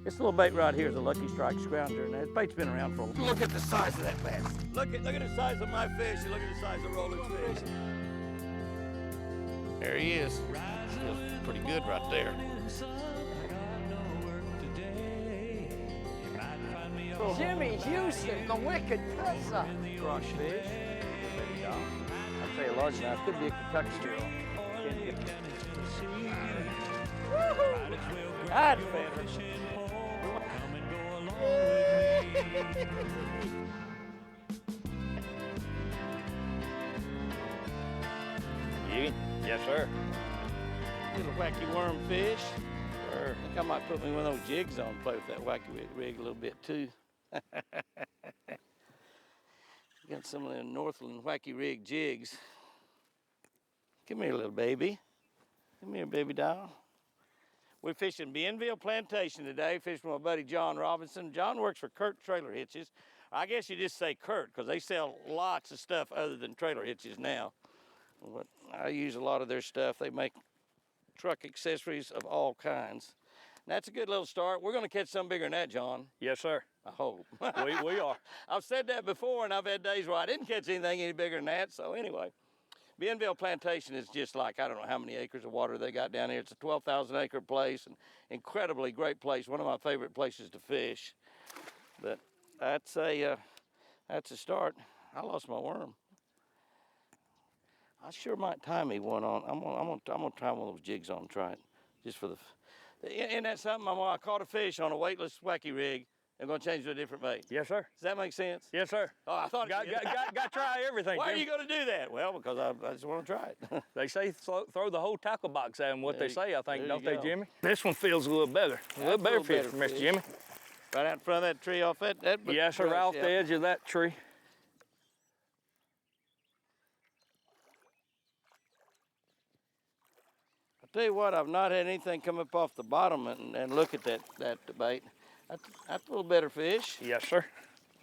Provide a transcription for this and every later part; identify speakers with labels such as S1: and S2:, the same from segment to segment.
S1: This little bait right here is a Lucky Strike Scrounger, and that bait's been around for a while. Look at the size of that bass. Look at the size of my fish, and look at the size of Roland's fish. There he is. Feels pretty good right there.
S2: Jimmy Houston, the wicked presser.
S1: Crush fish. I'd say a large enough. Could be a Kentucky girl. That's better.
S3: Yes, sir.
S1: Little wacky worm fish. Sure. I think I might put me one of those jigs on and play with that wacky rig a little bit too. Got some of the Northland wacky rig jigs. Come here, little baby. Come here, baby doll. We're fishing Bienville Plantation today, fishing with my buddy John Robinson. John works for Kurt Trailer Hitches. I guess you just say Kurt because they sell lots of stuff other than trailer hitches now. But I use a lot of their stuff. They make truck accessories of all kinds. And that's a good little start. We're going to catch something bigger than that, John.
S3: Yes, sir.
S1: I hope.
S3: We are.
S1: I've said that before, and I've had days where I didn't catch anything any bigger than that. So anyway, Bienville Plantation is just like, I don't know how many acres of water they got down here. It's a 12,000 acre place, and incredibly great place. One of my favorite places to fish. But that's a start. I lost my worm. I sure might tie me one on. I'm gonna try one of those jigs on and try it, just for the. Isn't that something? I caught a fish on a weightless wacky rig. I'm gonna change to a different bait.
S3: Yes, sir.
S1: Does that make sense?
S3: Yes, sir.
S1: Oh, I thought
S3: got to try everything.
S1: Why
S3: Jim.
S1: are you gonna do that? Well, because I just want to try it.
S3: They say throw the whole tackle box at them. What they say, I think, don't they,
S1: go.
S3: Jimmy? This one feels a little better. A little better fish, Mr. Jimmy.
S1: Right out in front of that tree off that.
S3: Yes, sir. Right off the edge of that tree.
S1: Tell you what, I've not had anything come up off the bottom and look at that bait. That's a little better fish.
S3: Yes, sir.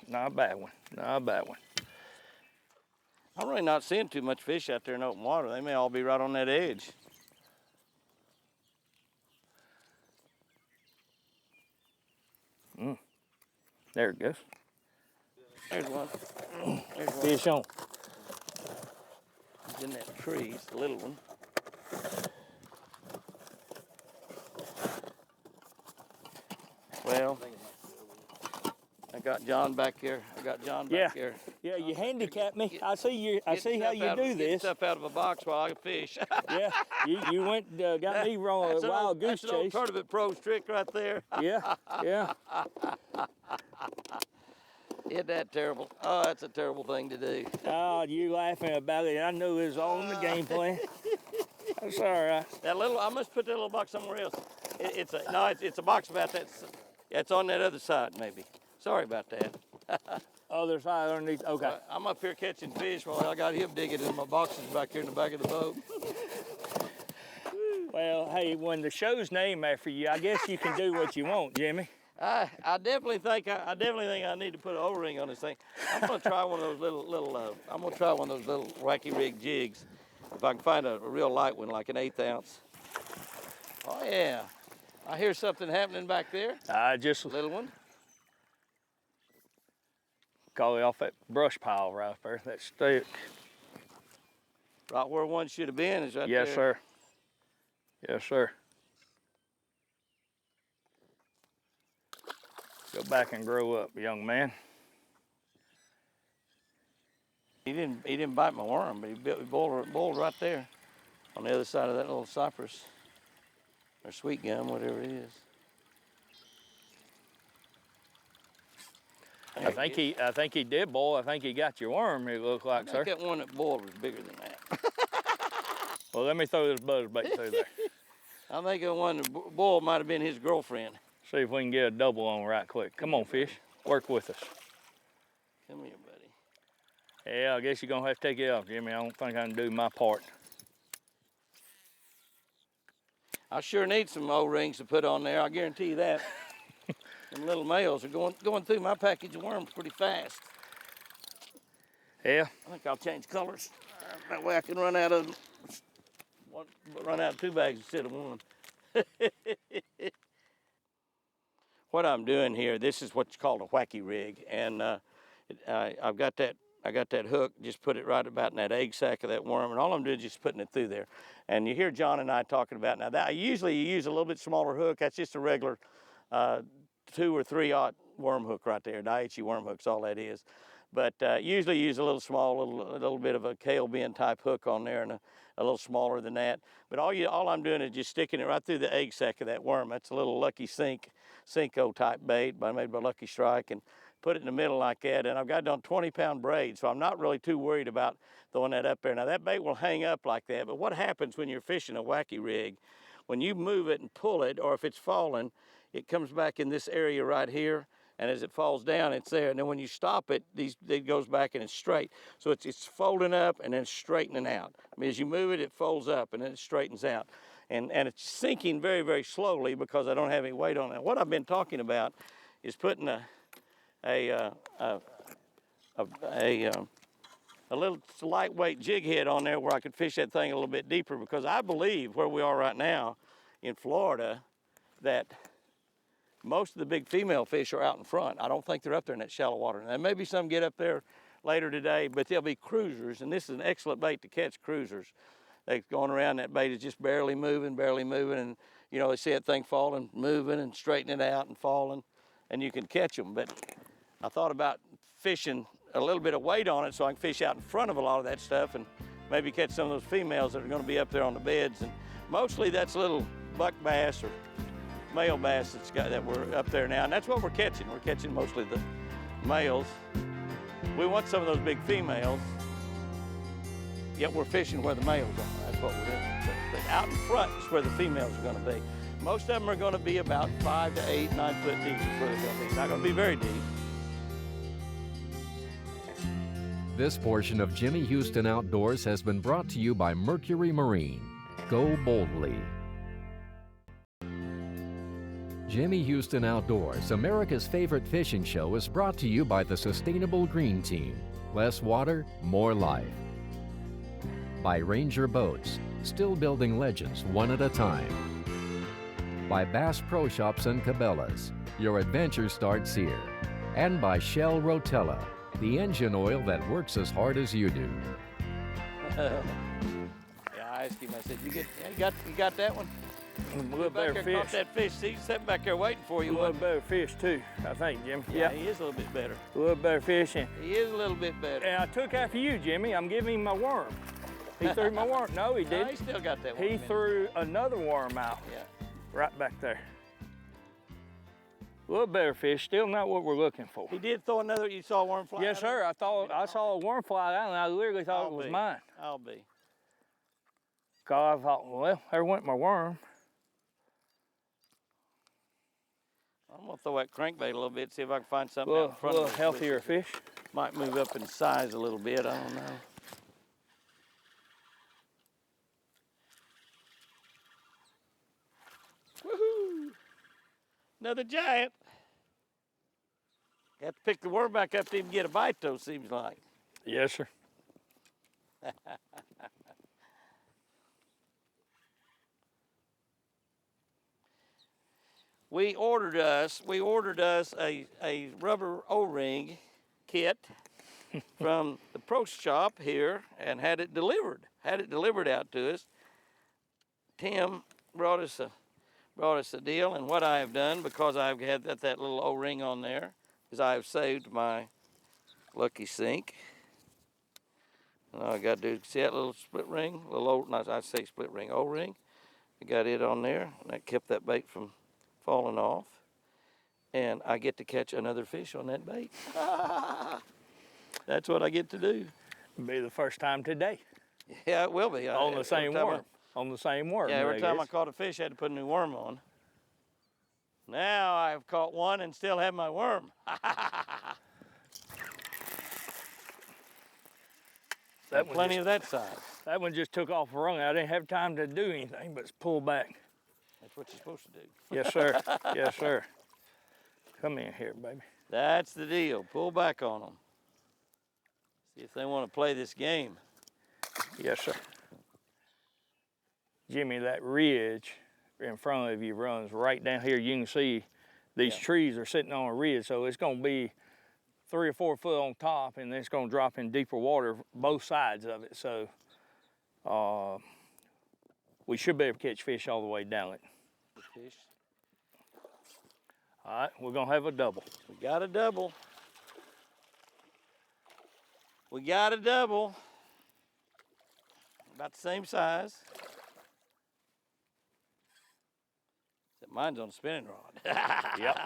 S3: Not a bad one. Not a bad one.
S1: I'm really not seeing too much fish out there in open water. They may all be right on that edge.
S3: There it goes.
S1: There's one. There's one.
S3: Fish on.
S1: He's in that tree. It's the little one. Well, I got John back here.
S3: Yeah, you handicapped me. I see you. I see how you do this.
S1: Get stuff out of a box while I fish.
S3: Yeah, you went got me wrong on a wild goose chase.
S1: That's an old Tournament Pros trick right there.
S3: Yeah.
S1: Isn't that terrible? Oh, that's a terrible thing to do.
S3: Oh, you laughing about it. I knew it was all in the game plan. That's all right.
S1: That little, I must put that little box somewhere else. It's a box about that. It's on that other side, maybe. Sorry about that.
S3: Other side underneath. Okay.
S1: I'm up here catching fish while I got him digging in my boxes back here in the back of the boat.
S3: Well, hey, when the show's named after you, I guess you can do what you want, Jimmy.
S1: I definitely think I need to put an O-ring on this thing. I'm gonna try one of those little I'm gonna try one of those little wacky rig jigs. If I can find a real light one, like an 1/8 ounce. Oh yeah, I hear something happening back there.
S3: Just
S1: a little one.
S3: Call it off that brush pile right there, that stick.
S1: Right where one should have been is right there.
S3: Yes, sir. Yes, sir. Go back and grow up, young man.
S1: He didn't bite my worm, but he boiled right there on the other side of that little cypress or sweet gum, whatever it is.
S3: I think he did boil. I think he got your worm. It looked like, sir.
S1: I think that one that boiled was bigger than that.
S3: Well, let me throw this buzzbait through there.
S1: I think the one that boiled might have been his girlfriend.
S3: See if we can get a double on right quick. Come on, fish. Work with us.
S1: Come here, buddy.
S3: Yeah, I guess you're gonna have to take it off, Jimmy. I don't think I can do my part.
S1: I sure need some O-rings to put on there. I guarantee you that. Them little males are going through my package of worms pretty fast.
S3: Yeah.
S1: I think I'll change colors. That way I can run out of 2 bags instead of one. what I'm doing here, this is what's called a wacky rig, and I've got that. I got that hook, just put it right about in that egg sac of that worm, and all I'm doing is just putting it through there. And you hear John and I talking about now that usually you use a little bit smaller hook. That's just a regular 2 or 3/0 worm hook right there. Daiichi worm hook's all that is. But usually use a little small, a little bit of a kale bin type hook on there, and a little smaller than that. But all I'm doing is just sticking it right through the egg sac of that worm. That's a little Lucky Cinco type bait, made by Lucky Strike, and put it in the middle like that. And I've got it on 20-pound braid, so I'm not really too worried about throwing that up there. Now that bait will hang up like that, but what happens when you're fishing a wacky rig, when you move it and pull it, or if it's falling, it comes back in this area right here, and as it falls down, it's there. And then when you stop it, it goes back and it's straight. So it's folding up and then straightening out. I mean, as you move it, it folds up and then it straightens out. And it's sinking very, very slowly because I don't have any weight on it. What I've been talking about is putting a little lightweight jig head on there where I could fish that thing a little bit deeper, because I believe where we are right now in Florida that most of the big female fish are out in front. I don't think they're up there in that shallow water. Now, maybe some get up there later today, but they'll be cruisers, and this is an excellent bait to catch cruisers. They're going around, that bait is just barely moving, and you know, they see that thing falling, moving, and straightening it out and falling, and you can catch them. But I thought about fishing a little bit of weight on it so I can fish out in front of a lot of that stuff and maybe catch some of those females that are going to be up there on the beds. And mostly that's little buck bass or male bass that we're up there now, and that's what we're catching. We're catching mostly the males. We want some of those big females, yet we're fishing where the males are. That's what we're doing. But out in front is where the females are going to be. Most of them are going to be about 5 to 8, 9 foot deep is where they're going to be. Not going to be very deep.
S4: This portion of Jimmy Houston Outdoors has been brought to you by Mercury Marine. Go boldly. Jimmy Houston Outdoors, America's favorite fishing show, is brought to you by the Sustainable Green Team. Less water, more life. By Ranger Boats, still building legends one at a time. By Bass Pro Shops and Cabela's, your adventure starts here. And by Shell Rotella, the engine oil that works as hard as you do.
S1: Yeah, I asked him, I said, you got that one?
S3: A little better fish.
S1: Caught that fish. He's sitting back there waiting for you.
S3: A little better fish too, I think, Jim.
S1: Yeah, he is a little bit better.
S3: A little better fishing.
S1: He is a little bit better.
S3: And I took after you, Jimmy. I'm giving him my worm. He threw my worm. No, he didn't.
S1: No, he still got that one.
S3: He threw another worm out.
S1: Yeah.
S3: Right back there. A little better fish, still not what we're looking for.
S1: He did throw another. You saw a worm fly?
S3: Yes, sir. I saw a worm fly out, and I literally thought it was mine.
S1: I'll be.
S3: God, I thought, well, there went my worm.
S1: I'm gonna throw that crankbait a little bit, see if I can find something out in front
S3: a
S1: of
S3: little healthier fish.
S1: Might move up in size a little bit. I don't know. Woohoo! Another giant. You have to pick the worm back up to even get a bite, though, seems like.
S3: Yes, sir.
S1: We ordered us a rubber O-ring kit from the pro shop here and had it delivered out to us. Tim brought us a deal, and what I have done, because I've had that little O-ring on there, is I have saved my Lucky Sink. And all I got to do is see that little split ring, I say split ring, O-ring. I got it on there, and that kept that bait from falling off. And I get to catch another fish on that bait. That's what I get to do.
S3: It'll be the first time today.
S1: Yeah, it will be.
S3: On the same worm. On the same worm.
S1: Yeah, every time I caught a fish, I had to put a new worm on. Now I've caught one and still have my worm. Plenty of that size.
S3: That one just took off a rung. I didn't have time to do anything but pull back.
S1: That's what you're supposed to do.
S3: Yes, sir. Yes, sir. Come in here, baby.
S1: That's the deal. Pull back on them. See if they want to play this game.
S3: Yes, sir. Jimmy, that ridge in front of you runs right down here. You can see These trees are sitting on a ridge, so it's gonna be 3 or 4 foot on top, and then it's gonna drop in deeper water, both sides of it. So we should be able to catch fish all the way down it.
S1: Fish.
S3: All right, we're gonna have a double.
S1: We got a double. We got a double. About the same size. Except mine's on a spinning rod.
S3: Yep.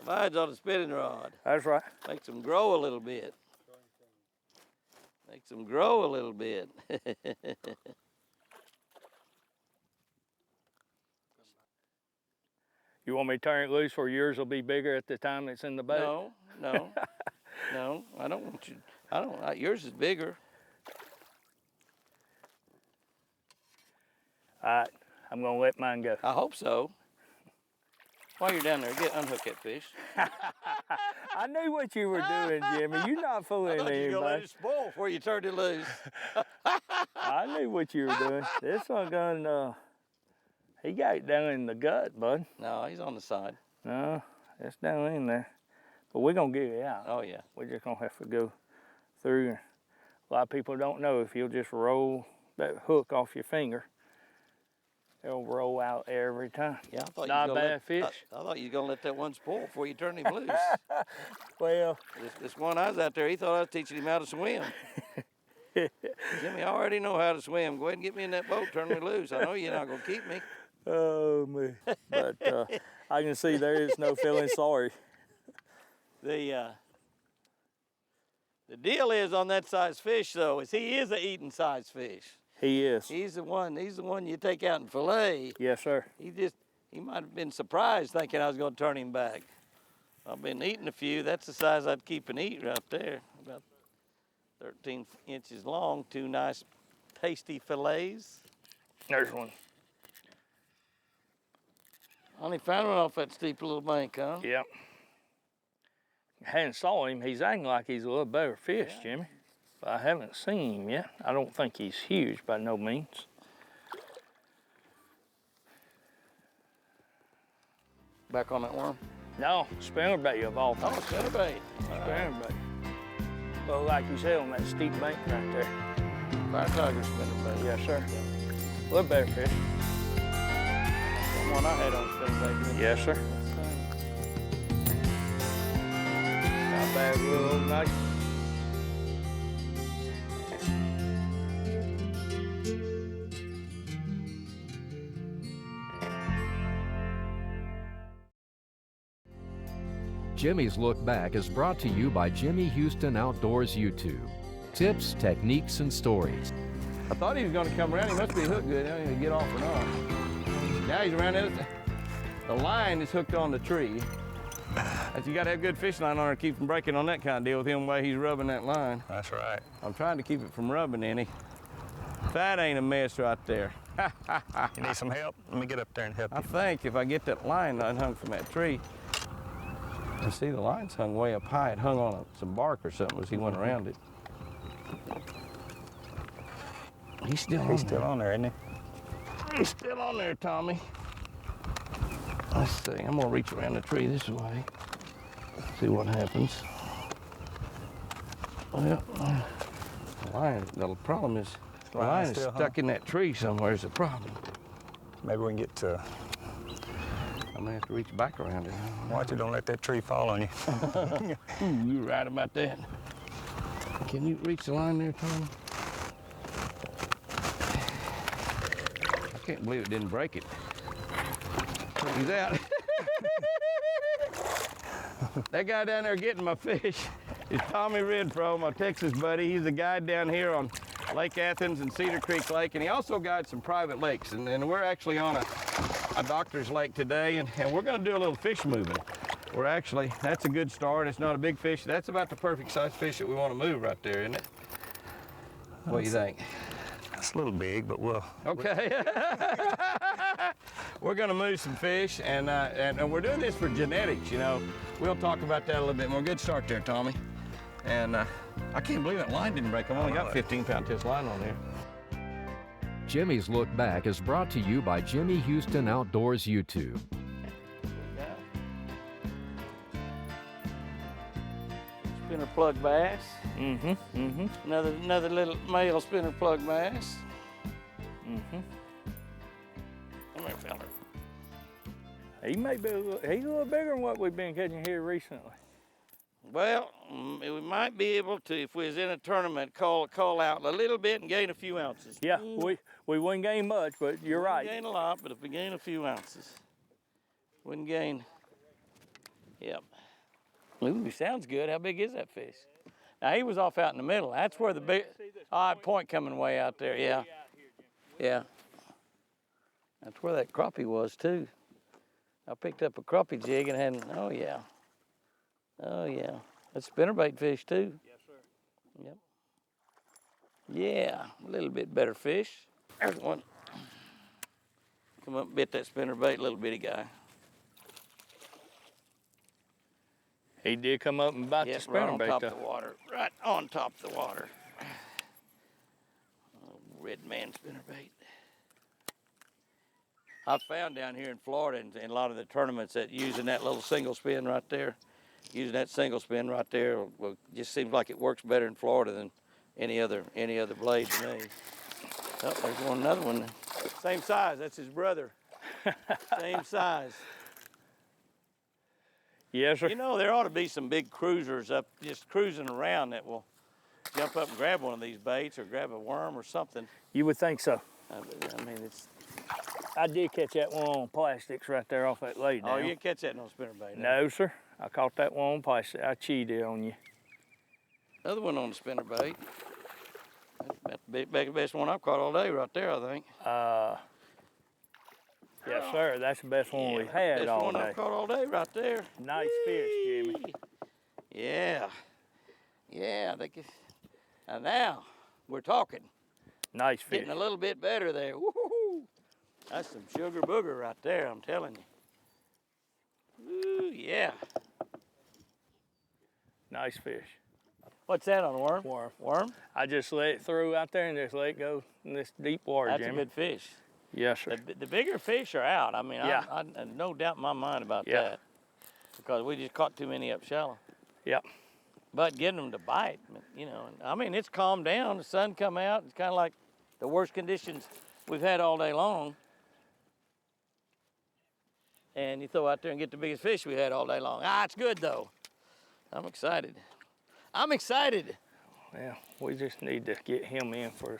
S1: Mine's on a spinning rod.
S3: That's right.
S1: Makes them grow a little bit. Makes them grow a little bit.
S3: You want me to turn it loose where yours will be bigger at the time it's in the boat?
S1: No, no, no. I don't want you. I don't. Yours is bigger.
S3: All right, I'm gonna let mine go.
S1: I hope so. While you're down there, unhook that fish.
S3: I knew what you were doing, Jimmy. You're not
S1: I
S3: fooling
S1: thought you were gonna let
S3: anybody.
S1: it spoil before you turned it loose.
S3: I knew what you were doing. This one gun, he got it down in the gut, bud.
S1: No, he's on the side.
S3: No, it's down in there. But we're gonna get it out.
S1: Oh yeah.
S3: We're just gonna have to go through. A lot of people don't know if you'll just roll that hook off your finger, it'll roll out every time.
S1: Yeah, I thought
S3: Not
S1: you
S3: a
S1: were gonna
S3: bad fish.
S1: I thought you were gonna let that one spoil before you turned him loose.
S3: Well,
S1: This one I was out there, he thought I was teaching him how to swim. Jimmy, I already know how to swim. Go ahead and get me in that boat, turn me loose. I know you're not gonna keep me.
S3: oh man. But I can see there is no feeling sorry.
S1: The deal is on that size fish though, is he is a eating size fish.
S3: He is.
S1: He's the one you take out and fillet.
S3: Yes, sir.
S1: He might have been surprised thinking I was gonna turn him back. I've been eating a few. That's the size I'd keep and eat right there. About 13 inches long, 2 nice tasty fillets.
S3: There's one.
S1: Only found one off that steep little bank, huh?
S3: Yep. Hadn't saw him. He's acting like he's a little better fish, Jimmy. But I haven't seen him yet. I don't think he's huge by no means.
S1: Back on that worm?
S3: No, spinnerbait of all
S1: Oh,
S3: things.
S1: spinnerbait.
S3: Spinnerbait. Well, like you said, on that steep bank right there.
S1: Fire tiger spinnerbait.
S3: Yes, sir. A little better fish.
S1: The one I had on spinnerbait.
S3: Yes, sir. Not bad, real nice.
S4: Jimmy's Look Back is brought to you by Jimmy Houston Outdoors YouTube. Tips, techniques, and stories.
S1: I thought he was going to come around. He must be hooked good. I don't even get off or not. Now he's around it. The line is hooked on the tree. You got to have good fishing line on there to keep from breaking on that kind of deal with him the way he's rubbing that line.
S5: That's right.
S1: I'm trying to keep it from rubbing any. That ain't a mess right there.
S5: You need some help? Let me get up there and help
S1: I
S5: you.
S1: think if I get that line unhung from that tree, and see the line's hung way up high. It hung on some bark or something as he went around it. He's still
S5: on there, isn't he?
S1: He's still on there, Tommy. Let's see. I'm gonna reach around the tree this way. See what happens. Well, the problem is the line is stuck in that tree somewhere. Is the problem.
S5: Maybe we can get to.
S1: I'm gonna have to reach back around it.
S5: Watch it, don't let that tree fall on you.
S1: Ooh, you're right about that. Can you reach the line there, Tommy? I can't believe it didn't break it. He's out. That guy down there getting my fish is Tommy Redpro, my Texas buddy. He's the guide down here on Lake Athens and Cedar Creek Lake, and he also guides some private lakes. And we're actually on a doctor's lake today, and we're gonna do a little fish moving. We're actually, that's a good start. It's not a big fish. That's about the perfect size fish that we want to move right there, isn't it? What do you think?
S5: It's a little big, but we'll.
S1: Okay. We're gonna move some fish, and we're doing this for genetics, you know. We'll talk about that a little bit more. Good start there, Tommy. And I can't believe that line didn't break. I've only got 15-pound test line on there.
S4: Jimmy's Look Back is brought to you by Jimmy Houston Outdoors YouTube.
S1: Yeah. spinner plug bass.
S3: Mm-hmm.
S1: Another little male spinner plug bass.
S3: Mm-hmm.
S1: Come here, fella.
S3: He may be he's a little bigger than what we've been catching here recently.
S1: Well, we might be able to, if we was in a tournament, call out a little bit and gain a few ounces.
S3: Yeah, we wouldn't gain much, but you're right.
S1: Wouldn't gain a lot, but if we gain a few ounces, wouldn't gain. Yep. Ooh, sounds good. How big is that fish? Now he was off out in the middle. That's where the big point coming way out there. Yeah. Yeah. That's where that crappie was too. I picked up a crappie jig and had. Oh yeah. Oh yeah. That's spinnerbait fish too.
S3: Yes, sir.
S1: Yep. Yeah, a little bit better fish. There's one. Come up and bit that spinnerbait, little bitty guy.
S3: He did come up and bite the
S1: Right on
S3: spinnerbait
S1: top
S3: though.
S1: of the water. Right on top of the water. Oh, red man spinnerbait. I've found down here in Florida in a lot of the tournaments that using that little single spin right there, well, just seems like it works better in Florida than any other blade to me. Oh, there's another one. Same size. That's his brother. Same size.
S3: Yes, sir.
S1: You know, there ought to be some big cruisers up just cruising around that will jump up and grab one of these baits or grab a worm or something.
S3: You would think so.
S1: I mean, it's.
S3: I did catch that one on plastics right there off that lay down.
S1: Oh, you didn't catch that no spinnerbait?
S3: No, sir. I caught that one on plastic. I cheated on you.
S1: Another one on the spinnerbait. That's the best one I've caught all day right there, I think.
S3: Yes, sir. That's the best one we've had
S1: best
S3: all
S1: one
S3: day.
S1: I've caught all day right there.
S3: Nice fish, Jimmy.
S1: Yeah. Yeah, I think it's, and now we're talking.
S3: Nice fish.
S1: Getting a little bit better there. Woo-hoo-hoo. That's some sugar booger right there, I'm telling you. Ooh, yeah.
S3: Nice fish.
S1: What's that on a worm?
S3: Worm.
S1: Worm?
S3: I just let it through out there and just let it go in this deep water,
S1: That's
S3: Jimmy.
S1: a good fish.
S3: Yes, sir.
S1: The bigger fish are out. I mean,
S3: Yeah.
S1: I no doubt in my mind about
S3: Yeah.
S1: that. Because we just caught too many up shallow.
S3: Yep.
S1: But getting them to bite, you know, I mean, it's calmed down. The sun come out. It's kind of like the worst conditions we've had all day long. And you throw out there and get the biggest fish we had all day long. It's good, though. I'm excited. I'm excited.
S3: Well, we just need to get him in for.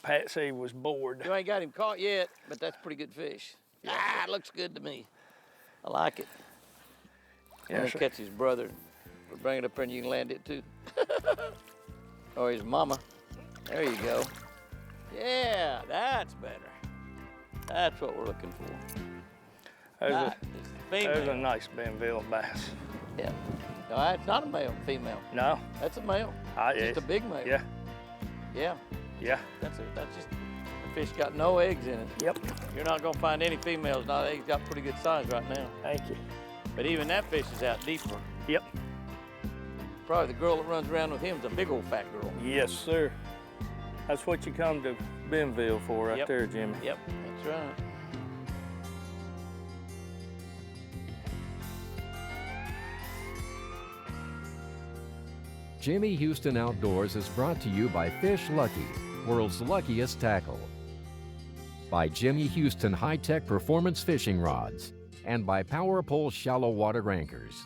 S3: Patsy was bored.
S1: You ain't got him caught yet, but that's a pretty good fish. It looks good to me. I like it. I'm gonna
S3: sir.
S1: catch his brother. We'll bring it up here and you can land it too. Or his mama. There you go. Yeah, that's better. That's what we're looking for.
S3: There's
S1: Female.
S3: a nice Bienville bass.
S1: Yeah. No, that's not a male, female.
S3: No?
S1: That's a male. Just
S3: It's
S1: a big male.
S3: Yeah.
S1: Yeah.
S3: Yeah.
S1: That's just the fish got no eggs in it.
S3: Yep.
S1: You're not gonna find any females. Now they got pretty good size right now.
S3: Thank you.
S1: But even that fish is out deeper.
S3: Yep.
S1: Probably the girl that runs around with him is a big old fat girl.
S3: Yes, sir. That's what you come to Bienville for right
S1: Yep.
S3: there, Jimmy.
S1: Yep, that's right.
S4: Jimmy Houston Outdoors is brought to you by Fish Lucky, world's luckiest tackle. By Jimmy Houston High-Tech Performance Fishing Rods. And by Power Pole Shallow Water Anchors.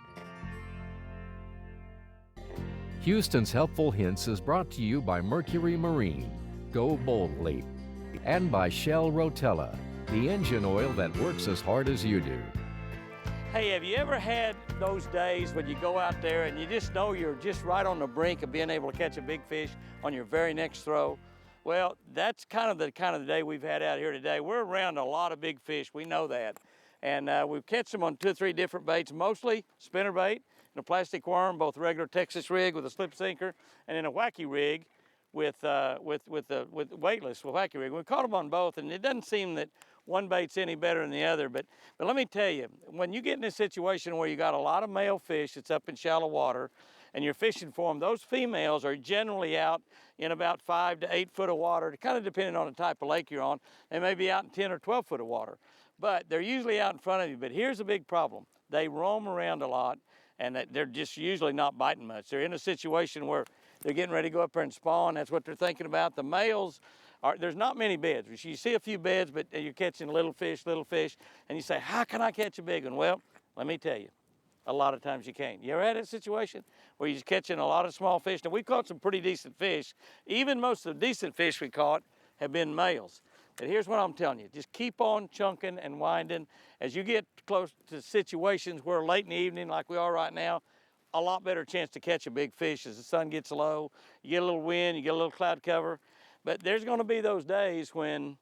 S4: Houston's Helpful Hints is brought to you by Mercury Marine. Go boldly. And by Shell Rotella, the engine oil that works as hard as you do.
S1: Hey, have you ever had those days when you go out there and you just know you're just right on the brink of being able to catch a big fish on your very next throw? Well, that's kind of the day we've had out here today. We're around a lot of big fish, we know that. And we catch them on 2 or 3 different baits, mostly spinnerbait and a plastic worm, both regular Texas rig with a slip sinker, and then a wacky rig with weightless wacky rig. We caught them on both, and it doesn't seem that one bait's any better than the other, but let me tell you, when you get in this situation where you got a lot of male fish that's up in shallow water and you're fishing for them, those females are generally out in about 5 to 8 foot of water, kind of depending on the type of lake you're on. They may be out in 10 or 12 foot of water, but they're usually out in front of you. But here's a big problem. They roam around a lot, and they're just usually not biting much. They're in a situation where they're getting ready to go up there and spawn. That's what they're thinking about. The males there's not many beds. You see a few beds, but you're catching little fish, and you say, how can I catch a big one? Well, let me tell you, a lot of times you can't. You ever had a situation where you're catching a lot of small fish? Now, we've caught some pretty decent fish. Even most of the decent fish we caught have been males. But here's what I'm telling you. Just keep on chunking and winding. As you get close to situations where late in the evening, like we are right now, a lot better chance to catch a big fish as the sun gets low. You get a little wind, you get a little cloud cover. But there's going to be those days when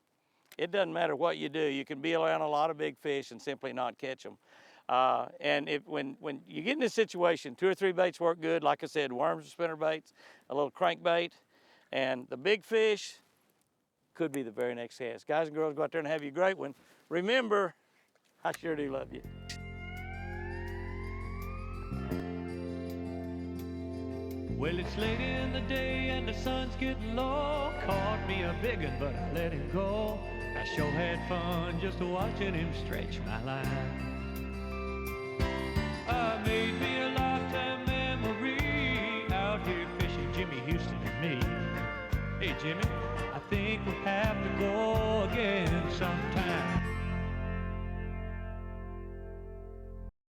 S1: it doesn't matter what you do. You can be around a lot of big fish and simply not catch them. And when you get in this situation, 2 or 3 baits work good. Like I said, worms or spinner baits, a little crankbait, and the big fish could be the very next cast. Guys and girls, go out there and have you a great one. Remember, I sure do love you.
S6: Well, it's late in the day and the sun's getting low. Caught me a big one, but I let him go. I sure had fun just watching him stretch my line. I made me a lifetime memory out here fishing Jimmy Houston and me. Hey, Jimmy, I think we'll have to go again sometime.